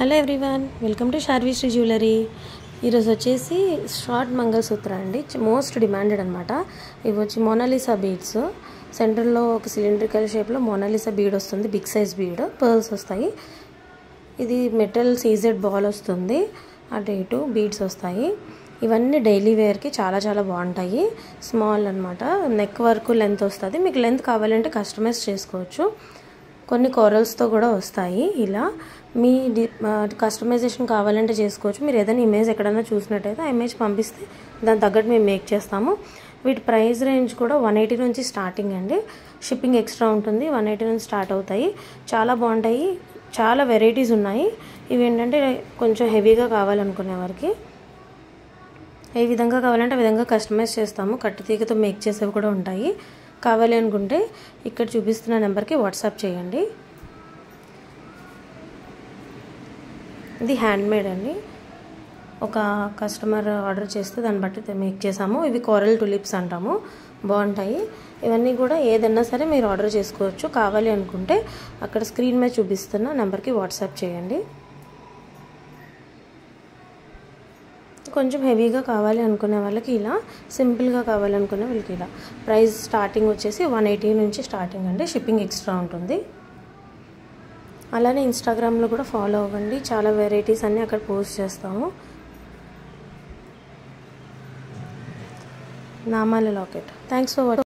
Hello everyone, welcome to Sharvishri jewellery. ఈరోజు వచ్చేసి short mangalsutra అండి, మోస్ట్ డిమాండెడ్ అనమాట. ఇవి వచ్చి మోనాలిసా బీడ్స్. సెంటర్లో ఒక సిలిండ్రికల్ షేప్లో మోనాలిసా బీడ్ వస్తుంది, బిగ్ సైజ్ బీడ్, పర్ల్స్ వస్తాయి. ఇది మెటల్ సీజెడ్ బాల్ వస్తుంది, అటు ఇటు బీడ్స్ వస్తాయి. ఇవన్నీ డైలీ వేర్కి చాలా చాలా బాగుంటాయి. స్మాల్ అనమాట, నెక్ వరకు లెంత్ వస్తుంది. మీకు లెంత్ కావాలంటే కస్టమైజ్ చేసుకోవచ్చు. కొన్ని కోరల్స్తో కూడా వస్తాయి. ఇలా మీ కస్టమైజేషన్ కావాలంటే చేసుకోవచ్చు. మీరు ఏదైనా ఇమేజ్ ఎక్కడైనా చూసినట్టయితే ఆ ఇమేజ్ పంపిస్తే దాని తగ్గట్టు మేము మేక్ చేస్తాము. వీటి ప్రైస్ రేంజ్ కూడా 180 నుంచి స్టార్టింగ్ అండి. షిప్పింగ్ ఎక్స్ట్రా ఉంటుంది, 180 నుంచి స్టార్ట్ అవుతాయి. చాలా బాగుంటాయి, చాలా వెరైటీస్ ఉన్నాయి. ఇవి ఏంటంటే కొంచెం హెవీగా కావాలనుకునే వారికి ఏ విధంగా కావాలంటే ఆ విధంగా కస్టమైజ్ చేస్తాము. కట్టు తీగతో మేక్ చేసేవి కూడా ఉంటాయి. కావాలి అనుకుంటే ఇక్కడ చూపిస్తున్న నెంబర్కి వాట్సాప్ చేయండి. ఇది హ్యాండ్మేడ్ అండి, ఒక కస్టమర్ ఆర్డర్ చేస్తే దాన్ని బట్టి మేక్ చేసాము. ఇవి కోరల్ టులిప్స్ అంటాము, బాగుంటాయి. ఇవన్నీ కూడా ఏదన్నా సరే మీరు ఆర్డర్ చేసుకోవచ్చు. కావాలి అనుకుంటే అక్కడ స్క్రీన్ మీద చూపిస్తున్న నెంబర్కి వాట్సాప్ చేయండి. కొంచెం హెవీగా కావాలి అనుకునే వాళ్ళకి ఇలా, సింపుల్గా కావాలనుకునే వాళ్ళకి ఇలా. ప్రైస్ స్టార్టింగ్ వచ్చేసి 180 నుంచి స్టార్టింగ్ అండి. షిప్పింగ్ ఎక్స్ట్రా ఉంటుంది. అలానే ఇన్స్టాగ్రామ్లో కూడా ఫాలో అవ్వండి, చాలా వెరైటీస్ అన్నీ అక్కడ పోస్ట్ చేస్తాము. నామాల లాకెట్. Thanks for watching.